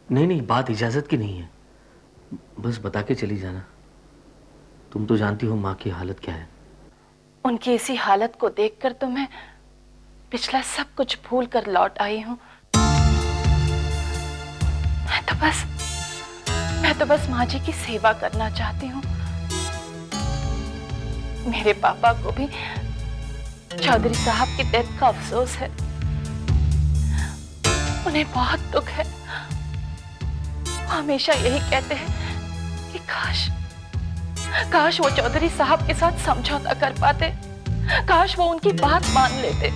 नहीं नहीं, बात इजाजत की नहीं है, बस बता के चली जाना। तुम तो जानती हो माँ की हालत क्या है। उनकी इसी हालत को देखकर तो मैं पिछला सब कुछ भूल कर लौट आई हूं। मैं तो बस माँ जी की सेवा करना चाहती हूँ। मेरे पापा को भी चौधरी साहब की डेथ का अफसोस है, उन्हें बहुत दुख है। वो हमेशा यही कहते हैं कि काश वो चौधरी साहब के साथ समझौता कर पाते, काश वो उनकी बात मान लेते।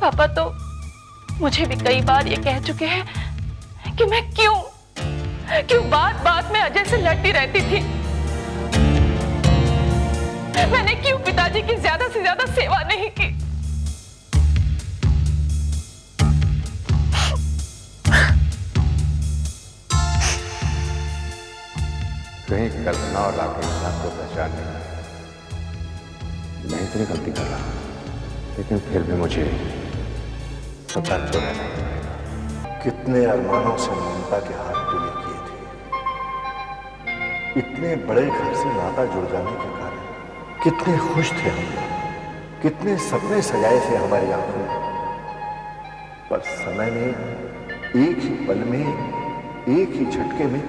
पापा तो मुझे भी कई बार ये कह चुके हैं कि मैं क्यों बात बात में अजय से लड़ती रहती थी। मैंने क्यों पिताजी की ज्यादा से ज्यादा सेवा नहीं की। कहीं कल्पना और राकेश साहब को पहचान नहीं। मैं इतनी गलती कर रहा हूं, लेकिन फिर भी मुझे सतर्क तो रहना पड़ेगा। कितने अरमानों से ममता के हाथ पीले किए थे। इतने बड़े घर से नाता जुड़ जाने के कारण कितने खुश थे हम, कितने सपने सजाए थे हमारी आंखों में। पर समय ने एक ही पल में, एक ही झटके में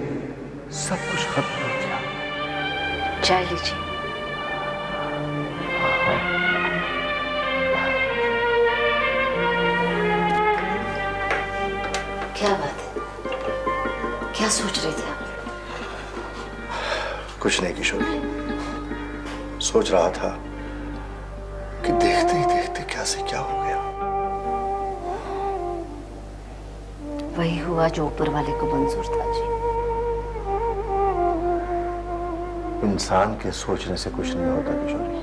सब कुछ खत्म कर दिया। चाय लीजिए। क्या बात है, क्या सोच रहे थे आप? कुछ नहीं किशोरी, सोच रहा था कि देखते ही देखते क्या से क्या हो गया। वही हुआ जो ऊपर वाले को मंजूर था जी। इंसान के सोचने से कुछ नहीं होता किशोरी,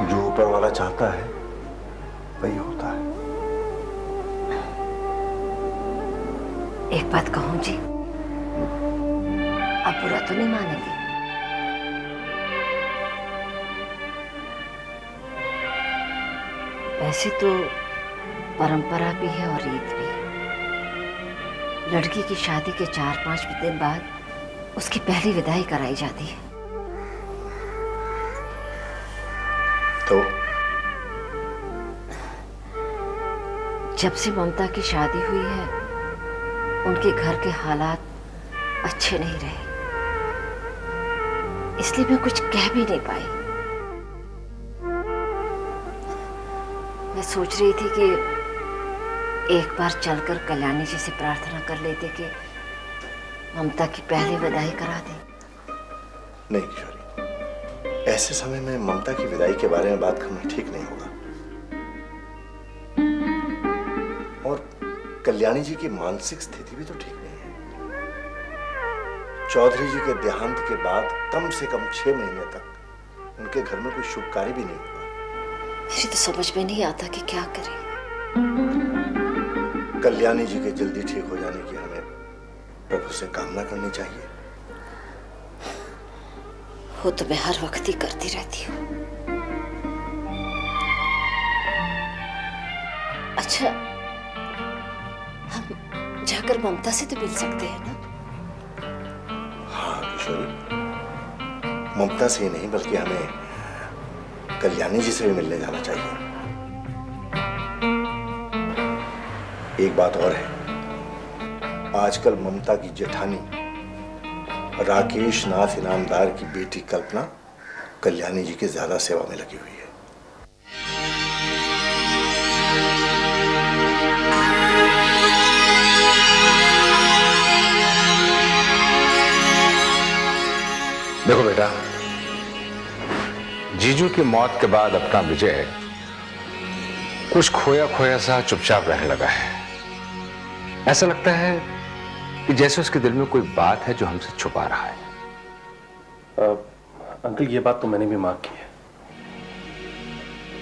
जो ऊपर वाला चाहता है वही होता है। एक बात कहूं जी, आप बुरा तो नहीं मानेंगे? वैसे तो परंपरा भी है और रीत भी। लड़की की शादी के 4-5 दिन बाद उसकी पहली विदाई कराई जाती है। तो जब से ममता की शादी हुई है, उनके घर के हालात अच्छे नहीं रहे, इसलिए मैं कुछ कह भी नहीं पाई। मैं सोच रही थी कि एक बार चलकर कल्याणी जी से प्रार्थना कर लेते कि ममता की पहली विदाई करा दें। नहीं किशोरी, ऐसे समय में ममता की विदाई के बारे में बात करना ठीक नहीं होगा। और कल्याणी जी की मानसिक स्थिति भी तो ठीक नहीं है। चौधरी जी के देहांत के बाद कम से कम 6 महीने तक उनके घर में कोई शुभ कार्य भी नहीं हुआ। मुझे तो समझ में नहीं आता कि क्या करें। कल्याणी जी के जल्दी ठीक हो जाने की हमें प्रभु से कामना करनी चाहिए। वो तो मैं हर वक्त ही करती रहती हूँ। अच्छा, हम जाकर ममता से तो मिल सकते हैं ना? हाँ किशोरी, ममता से ही नहीं बल्कि हमें कल्याणी जी से भी मिलने जाना चाहिए। एक बात और है, आजकल ममता की जेठानी राकेश नाथ इनामदार की बेटी कल्पना कल्याणी जी की ज्यादा सेवा में लगी हुई है। देखो बेटा, जीजू की मौत के बाद अपना विजय कुछ खोया खोया सा चुपचाप रहने लगा है। ऐसा लगता है कि जैसे उसके दिल में कोई बात है जो हमसे छुपा रहा है। अंकल, ये बात तो मैंने भी मार्क की है।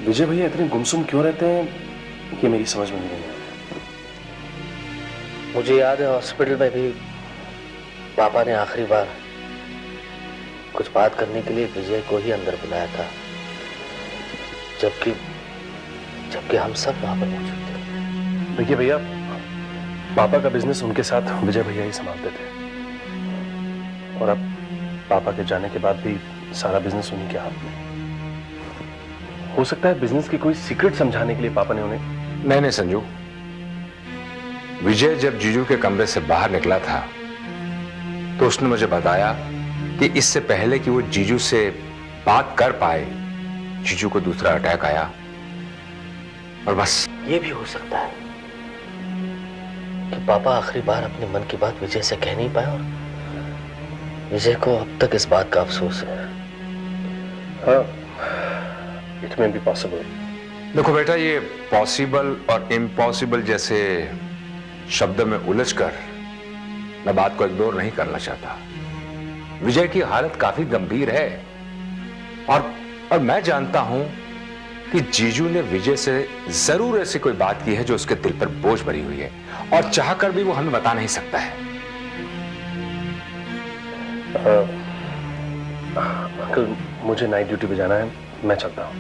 विजय भैया इतने गुमसुम क्यों रहते हैं, ये मेरी समझ में नहीं आता। मुझे याद है हॉस्पिटल में भी पापा ने आखिरी बार कुछ बात करने के लिए विजय को ही अंदर बुलाया था, जबकि जबकि हम सब वहां पर मौजूद थे। देखिए भैया, पापा का बिजनेस उनके साथ विजय भैया ही संभालते थे, और अब पापा के जाने के बाद भी सारा बिजनेस उन्हीं के हाथ में। हो सकता है बिजनेस की कोई सीक्रेट समझाने के लिए पापा ने उन्हें। नहीं संजू, विजय जब जीजू के कमरे से बाहर निकला था तो उसने मुझे बताया कि इससे पहले कि वो जीजू से बात कर पाए, जीजू को दूसरा अटैक आया और बस। ये भी हो सकता है कि पापा आखिरी बार अपने मन की बात विजय से कह नहीं पाए और विजय को अब तक इस बात का अफसोस है। हाँ, इट मे बी पॉसिबल। देखो बेटा, ये पॉसिबल और इम्पॉसिबल जैसे शब्दों में उलझकर मैं बात को इग्नोर नहीं करना चाहता। विजय की हालत काफी गंभीर है और मैं जानता हूं कि जीजू ने विजय से जरूर ऐसी कोई बात की है जो उसके दिल पर बोझ भरी हुई है, और चाहकर भी वो हमें बता नहीं सकता है। अंकल, मुझे नाइट ड्यूटी पे जाना है, मैं चलता हूं।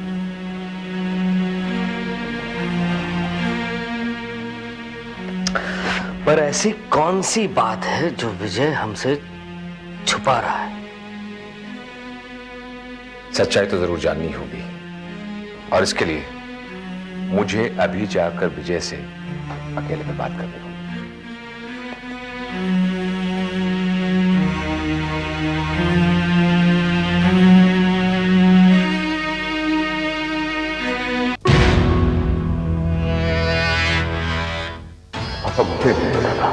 पर ऐसी कौन सी बात है जो विजय हमसे छुपा रहा है? सच्चाई तो जरूर जाननी होगी, और इसके लिए मुझे अभी जाकर विजय से अकेले में बात करनी होगी। अब मुझे नहीं पता था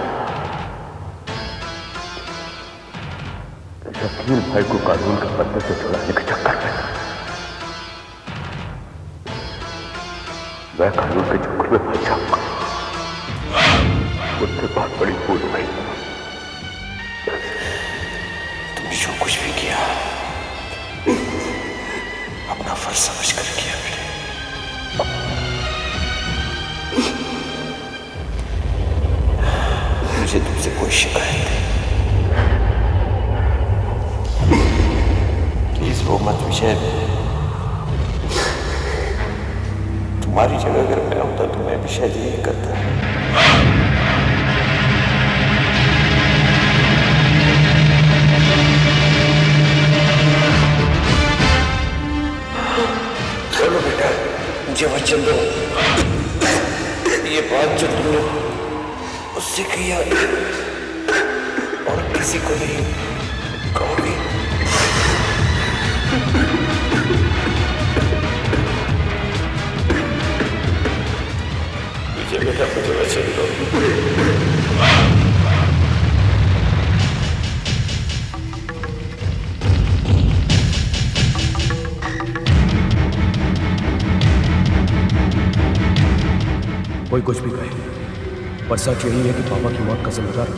कि शकील भाई को कानून के पत्ते से छुड़ाने के चक्कर में मैं कानून के चक्कर में फंस जाऊंगा। मुझसे बहुत बड़ी भूल हुई। तुमने जो कुछ भी किया अपना फर्ज समझकर किया बेटे। मुझे तुमसे कोई शिकायत नहीं। प्लीज वो मत विजय। तुम्हारी जगह अगर मैं होता तो मैं भी शायद यही करता। चलो बेटा, मुझे वचन दो, ये बात जो तुमने उससे किया और किसी को नहीं कहोगे। मुझे बेटा मुझे वचन दो। कोई कुछ भी कहे, पर सच यही है कि पापा की मौत का जिम्मेदार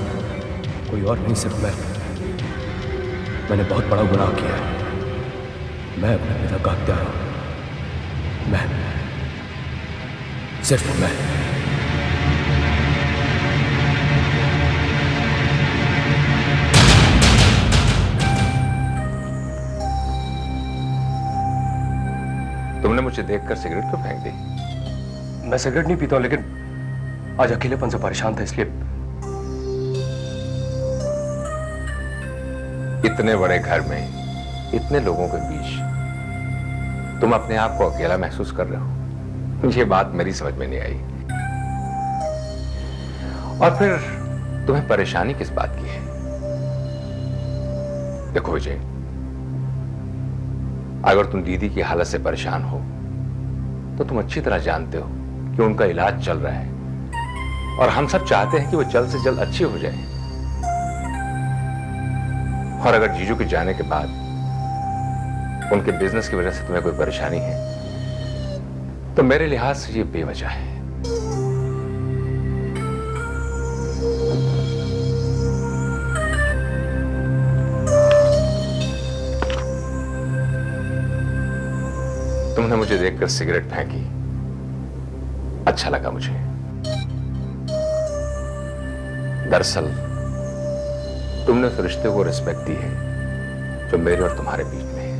कोई और नहीं, सिर्फ मैं। मैंने बहुत बड़ा गुनाह किया है। मैं अपने पिता का हत्यारा हूं। मैं, सिर्फ मैं। तुमने मुझे देखकर सिगरेट क्यों फेंक दी? मैं सिगरेट नहीं पीता हूं, लेकिन आज अकेलेपन से परेशान था, इसलिए। इतने बड़े घर में इतने लोगों के बीच तुम अपने आप को अकेला महसूस कर रहे हो, ये बात मेरी समझ में नहीं आई। और फिर तुम्हें परेशानी किस बात की है? देखो विजय, अगर तुम दीदी की हालत से परेशान हो तो तुम अच्छी तरह जानते हो कि उनका इलाज चल रहा है, और हम सब चाहते हैं कि वो जल्द से जल्द अच्छी हो जाए। और अगर जीजू के जाने के बाद उनके बिजनेस की वजह से तुम्हें कोई परेशानी है तो मेरे लिहाज से ये बेवजह है। तुमने मुझे देखकर सिगरेट फेंकी, अच्छा लगा मुझे। दरअसल तुमने उस रिश्ते को रिस्पेक्ट दी है जो मेरे और तुम्हारे बीच में है।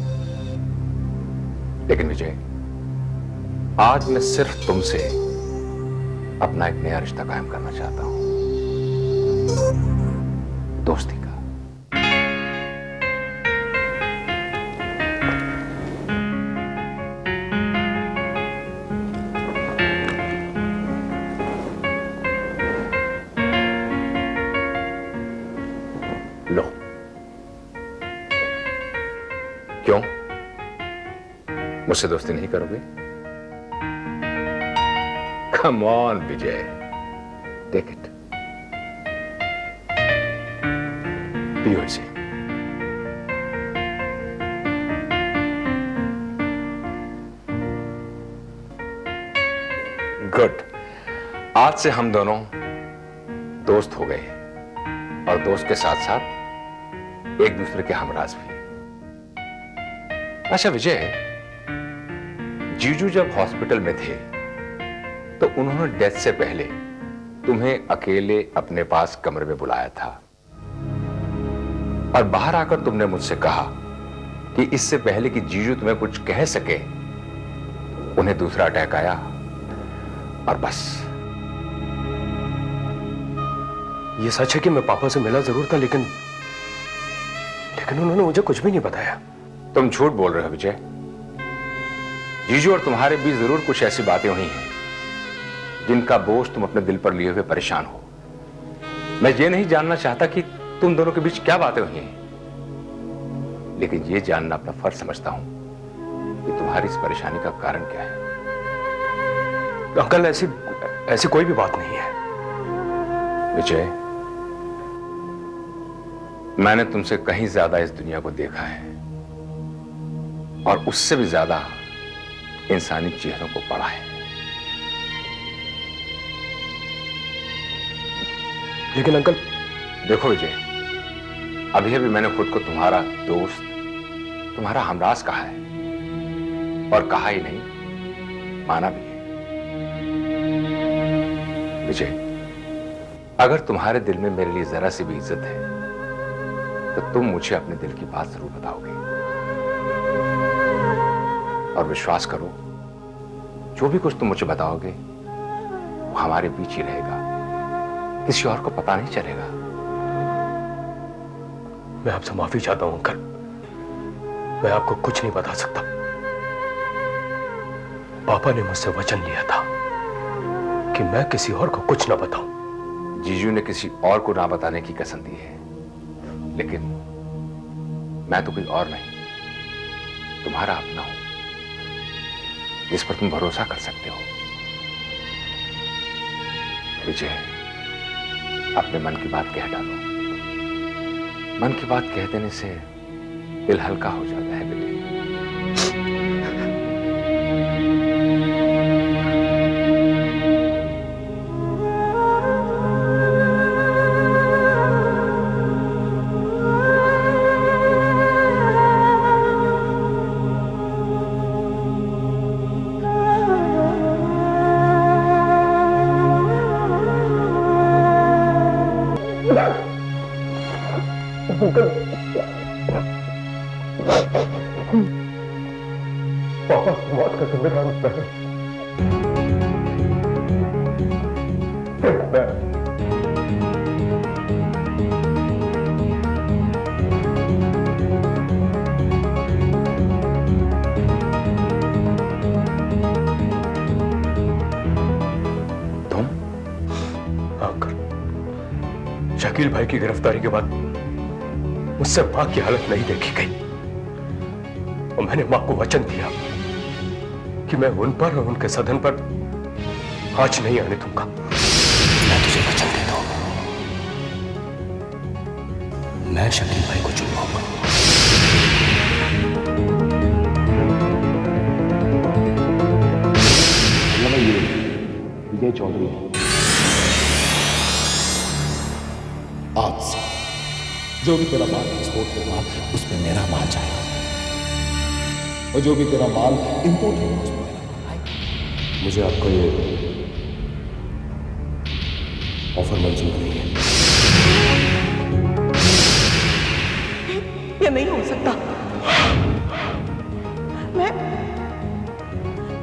लेकिन विजय, आज मैं सिर्फ तुमसे अपना एक नया रिश्ता कायम करना चाहता हूं, दोस्ती का। लो। क्यों, मुझसे दोस्ती नहीं करोगे? Come on Vijay, take it, पियो इसे। गुड, आज से हम दोनों दोस्त हो गए और दोस्त के साथ साथ एक दूसरे के हमराज भी। अच्छा विजय, जीजू जब हॉस्पिटल में थे तो उन्होंने डेथ से पहले तुम्हें अकेले अपने पास कमरे में बुलाया था और बाहर आकर तुमने मुझसे कहा कि इससे पहले कि जीजू तुम्हें कुछ कह सके उन्हें दूसरा अटैक आया और बस। ये सच है कि मैं पापा से मिला जरूर था, लेकिन उन्होंने मुझे कुछ भी नहीं बताया। तुम झूठ बोल रहे हो विजय। जीजू और तुम्हारे बीच जरूर कुछ ऐसी बातें हुई हैं जिनका बोझ तुम अपने दिल पर लिए हुए परेशान हो। मैं ये नहीं जानना चाहता कि तुम दोनों के बीच क्या बातें हुई हैं, लेकिन ये जानना अपना फर्ज समझता हूं कि तुम्हारी इस परेशानी का कारण क्या है। अंकल, ऐसी कोई भी बात नहीं है। विजय, मैंने तुमसे कहीं ज्यादा इस दुनिया को देखा है और उससे भी ज्यादा इंसानी चेहरों को पढ़ा है। लेकिन अंकल, देखो विजय, अभी अभी मैंने खुद को तुम्हारा दोस्त, तुम्हारा हमराज कहा है और कहा ही नहीं, माना भी है। विजय, अगर तुम्हारे दिल में मेरे लिए जरा सी भी इज्जत है तो तुम मुझे अपने दिल की बात जरूर बताओगे। और विश्वास करो, जो भी कुछ तुम मुझे बताओगे वो हमारे बीच ही रहेगा, किसी और को पता नहीं चलेगा। मैं आपसे माफी चाहता हूं अंकल, मैं आपको कुछ नहीं बता सकता। पापा ने मुझसे वचन लिया था कि मैं किसी और को कुछ ना बताऊं। जीजू ने किसी और को ना बताने की कसम दी है, लेकिन मैं तो कोई और नहीं, तुम्हारा अपना हूं जिस पर तुम भरोसा कर सकते हो। विजय, अपने मन की बात कह डालो। मन की बात कह देने से दिल हल्का हो जाता है बेटे। पापा मौत का जिम्मेदार मैं। तुम? अंकल, शकील भाई की गिरफ्तारी के बाद मुझसे मां की हालत नहीं देखी गई और मैंने मां को वचन दिया कि मैं उन पर और उनके सदन पर आंच नहीं आने दूंगा। मैं तुझे वचन देता हूं, मैं शकील भाई को चुनवाऊंगा। विजय चौधरी, आज से जो भी तेरा माल एक्सपोर्ट होगा उसमें मेरा माल जाएगा और जो भी तेरा माल इंपोर्ट होगा उसमें मेरा माल आएगा। मुझे आपका ये ऑफर मंजूर नहीं है। ये नहीं हो सकता।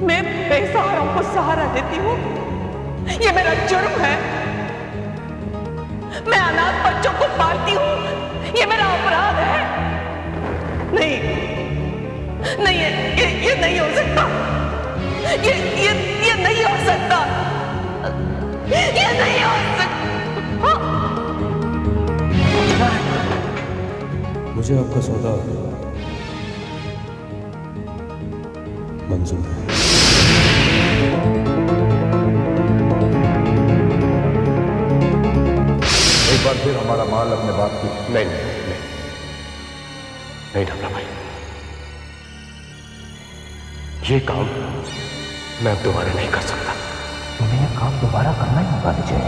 मैं बेसहारों को सहारा देती हूँ, ये मेरा जुर्म है। मैं अनाथ बच्चों को पालती हूँ, ये मेरा अपराध है। नहीं नहीं, ये नहीं हो सकता, ये नहीं हो सकता, ये नहीं हो सकता। मुझे आपका सौदा मंजूर है। एक बार फिर हमारा माल अपने बाप की। नहीं ढबला भाई, ये काम मैं अब दोबारा नहीं कर सकता। तुम्हें यह काम दोबारा करना ही होगा विजय।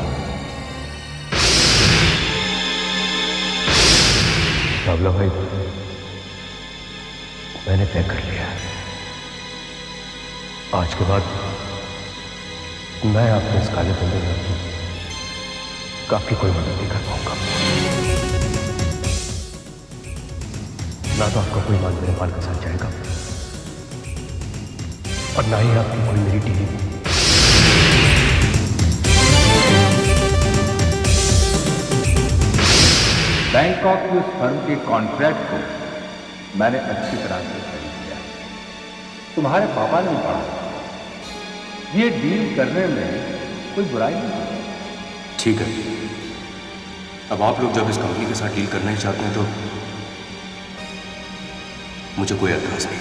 ढबला भाई, मैंने तय कर लिया है, आज के बाद मैं आपके इस काले धंधे में आपकी कोई मदद नहीं कर पाऊंगा। ना तो आपका कोई माल मेरे माल के साथ जाएगा और ना ही आपकी कोई मेरी डीलिंग। बैंकॉक की उस फर्म के कॉन्ट्रैक्ट को मैंने अच्छी तरह से खरीद लिया। तुम्हारे पापा ने भी पढ़ा, ये डील करने में कोई बुराई नहीं है। ठीक है, अब आप लोग जब इस कंपनी के साथ डील करना ही चाहते हैं तो मुझे कोई एतराज नहीं।